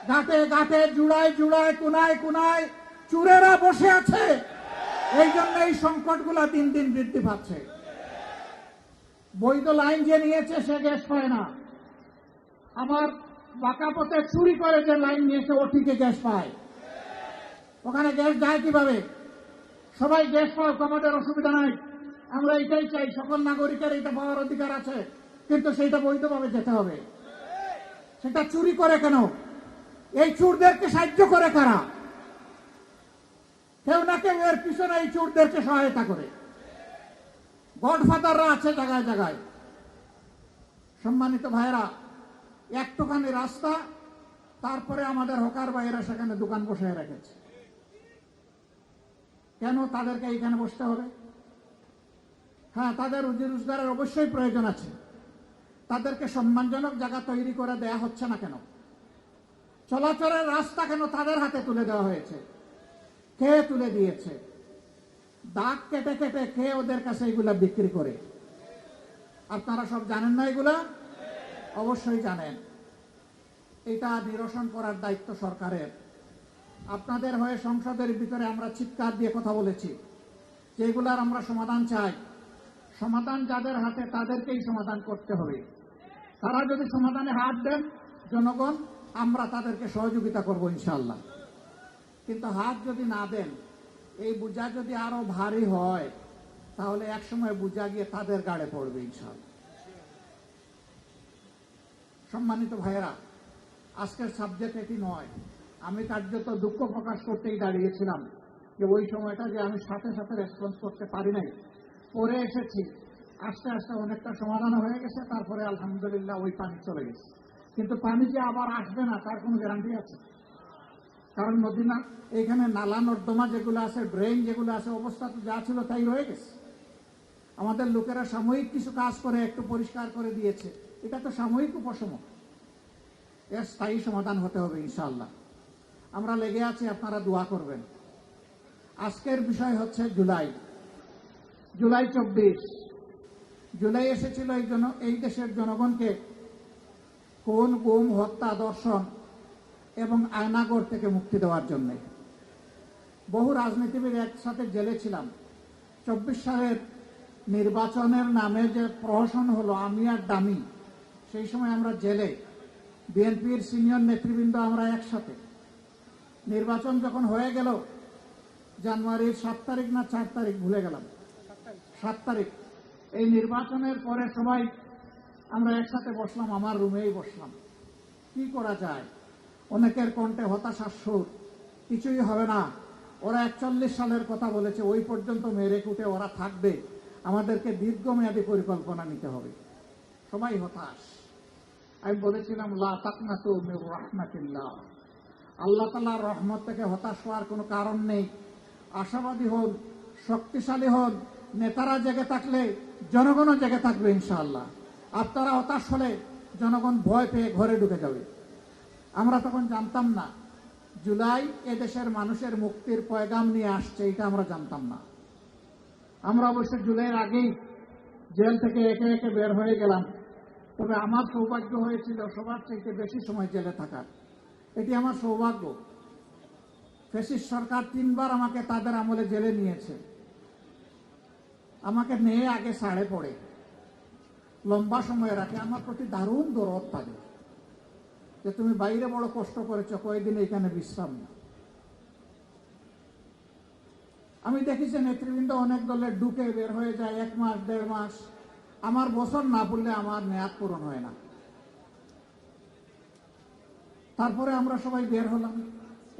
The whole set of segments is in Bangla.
ঘাটে ঘাটে জুড়ায় জুড়ায় কোনায় কোনায় চুরেরা বসে আছে। এই জন্য এই সংকটগুলা দিন দিন বৃদ্ধি পাচ্ছে। বৈধ লাইন যে নিয়েছে সে গ্যাস পায় না। আমার বাঁকা পথে চুরি করে যে লাইন নিয়েছে ও ঠিকই গ্যাস পায়। ওখানে গ্যাস যায় কিভাবে? সবাই গ্যাস পাক, আমাদের অসুবিধা নাই। আমরা এটাই চাই, সকল নাগরিকের এটা পাওয়ার অধিকার আছে, কিন্তু সেইটা বৈধভাবে যেতে হবে। সেটা চুরি করে কেন? এই চোরদেরকে সাহায্য করে কারা? কেউ না কেউ এর পিছনে এই চোরদেরকে সহায়তা করে। গডফাদাররা আছে জায়গায় জায়গায়। সম্মানিত ভাইরা, একটুখানি রাস্তা, তারপরে আমাদের হকার ভাইয়েরা সেখানে দোকান বসে রেখেছে। কেন তাদেরকে এইখানে বসতে হবে? হ্যাঁ, তাদের রুজি রোজগারের অবশ্যই প্রয়োজন আছে। তাদেরকে সম্মানজনক জায়গা তৈরি করে দেয়া হচ্ছে না কেন? চলাচলের রাস্তা কেন তাদের হাতে তুলে দেওয়া হয়েছে? কে তুলে দিয়েছে? দাগ কেটে কেটে কে ওদের কাছে এগুলা বিক্রি করে? আপনারা সব জানেন না এগুলা? অবশ্যই জানেন। এটা নিরসন করার দায়িত্ব সরকারের। আপনাদের হয়ে সংসদের ভিতরে আমরা চিৎকার দিয়ে কথা বলেছি যে এগুলার আমরা সমাধান চাই। সমাধান যাদের হাতে তাদেরকেই সমাধান করতে হবে। তারা যদি সমাধানে হাত দেন জনগণ, আমরা তাদেরকে সহযোগিতা করব ইনশাআল্লাহ। কিন্তু হাত যদি না দেন, এই বোঝা যদি আরো ভারী হয়, তাহলে একসময় বোঝা গিয়ে তাদের গাড়ে পড়বে ইনশাআল্লাহ। সম্মানিত ভাইয়েরা, আজকের সাবজেক্ট এটি নয়। আমি কার্যত দুঃখ প্রকাশ করতেই দাঁড়িয়েছিলাম যে ওই সময়টা যে আমি সাথে সাথে রেসপন্স করতে পারি নাই। পরে এসেছি, আস্তে আস্তে অনেকটা সমাধান হয়ে গেছে। তারপরে আলহামদুলিল্লাহ ওই পানি চলে গেছে। কিন্তু পানি যে আবার আসবে না তার কোনো গ্যারান্টি আছে? কারণ নদী না, এইখানে নালা নর্দমা যেগুলো আছে, ড্রেন যেগুলো আছে, অবস্থা তো যা ছিল তাই রয়ে গেছে। আমাদের লোকেরা সাময়িক কিছু কাজ করে একটু পরিষ্কার করে দিয়েছে, এটা তো সাময়িক উপশম। এর স্থায়ী সমাধান হতে হবে ইনশাআল্লাহ। আমরা লেগে আছি, আপনারা দোয়া করবেন। আজকের বিষয় হচ্ছে জুলাই 24। জুলাই এসেছিল এই দেশের জনগণকে খুন, গুম, হত্যা, ধর্ষণ এবং আয়নাগর থেকে মুক্তি দেওয়ার জন্য। বহু রাজনীতিবিদ একসাথে জেলে ছিলাম। 24 সালের নির্বাচনের নামে যে প্রহসন হলো আমি আর দামি, সেই সময় আমরা জেলে, বিএনপির সিনিয়র নেতৃবৃন্দ আমরা একসাথে। নির্বাচন যখন হয়ে গেল, জানুয়ারির 7 তারিখ না 4 তারিখ ভুলে গেলাম, 7 তারিখ, এই নির্বাচনের পরে সবাই আমরা একসাথে বসলাম, আমার রুমেই বসলাম। কি করা যায়? অনেকের কণ্ঠে হতাশার সুর, কিছুই হবে না, ওরা 41 সালের কথা বলেছে, ওই পর্যন্ত মেরে কুটে ওরা থাকবে, আমাদেরকে দীর্ঘমেয়াদী পরিকল্পনা নিতে হবে। সবাই হতাশ। আমি বলেছিলাম লা তাকনাতু মির রাহমাতিল্লাহ, আল্লাহ তাআলার রহমত থেকে হতাশ হওয়ার কোনো কারণ নেই। আশাবাদী হন, শক্তিশালী হন। নেতারা জেগে থাকলে জনগণও জেগে থাকবে ইনশাআল্লাহ। আপনারা হতাশ হলে জনগণ ভয় পেয়ে ঘরে ঢুকে যাবে। আমরা তখন জানতাম না জুলাই এদেশের মানুষের মুক্তির পয়গাম নিয়ে আসছে, এটা আমরা জানতাম না। আমরা অবশ্য জুলাইয়ের আগেই জেল থেকে একে একে বের হয়ে গেলাম। তবে আমার সৌভাগ্য হয়েছিল সবার চাইতে বেশি সময় জেলে থাকার। এটি আমার সৌভাগ্য। ফ্যাসিস্ট সরকার 3 বার আমাকে তাদের আমলে জেলে নিয়েছে। আমাকে নিয়ে আগে ছাড়ে পড়ে, লম্বা সময় রাখে। আমার প্রতি দারুণ দরদ থাকে যে তুমি বাইরে বড় কষ্ট করেছ, কয়েকদিন এখানে বিশ্রাম না। আমি দেখি যে নেতৃবৃন্দ অনেক দলের ঢুকে বের হয়ে যায় 1 মাস 1.5 মাস। আমার বছর না পড়লে আমার মেয়াদ পূরণ হয় না। তারপরে আমরা সবাই বের হলাম।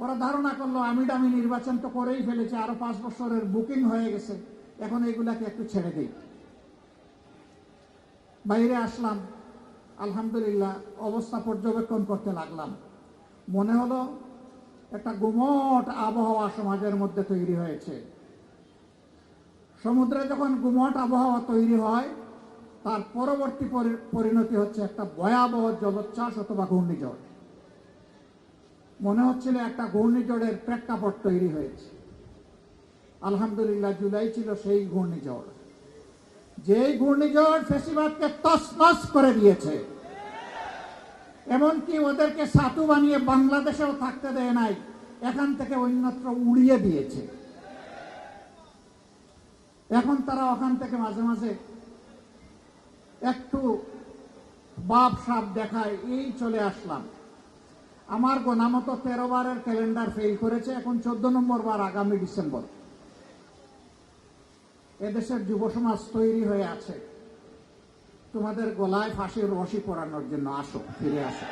ওরা ধারণা করলো আমি নির্বাচন তো করেই ফেলেছি, আরো 5 বছরের বুকিং হয়ে গেছে, এখন এগুলাকে একটু ছেড়ে দিই। বাইরে আসলাম, আলহামদুলিল্লাহ অবস্থা পর্যবেক্ষণ করতে লাগলাম। মনে হলো একটা গুমট আবহাওয়া সমাজের মধ্যে তৈরি হয়েছে। সমুদ্রে যখন গুমট আবহাওয়া তৈরি হয়, তার পরবর্তী পরিণতি হচ্ছে একটা ভয়াবহ জলোচ্ছ্বাস অথবা ঘূর্ণিঝড়। মনে হচ্ছিল একটা ঘূর্ণিঝড়ের প্রেক্ষাপট তৈরি হয়েছে। আলহামদুলিল্লাহ জুলাই ছিল সেই ঘূর্ণিঝড়, যেই ঘূর্ণিঝড় ফ্যাসিবাদকে তছনছ করে দিয়েছে। এমনকি ওদেরকে সাধু বানিয়ে বাংলাদেশেও থাকতে দেয় নাই, এখান থেকে অন্যত্র উড়িয়ে দিয়েছে। এখন তারা ওখান থেকে মাঝে মাঝে একটু বাপ সাপ দেখায়, এই চলে আসলাম। আমার গোনা মতো 13 বারের ক্যালেন্ডার ফেল করেছে, এখন 14 নম্বর বার আগামী ডিসেম্বর। এদেশের যুব সমাজ তৈরি হয়ে আছে তোমাদের গলায় ফাঁসির রশি পরানোর জন্য। আসো, ফিরে আসো।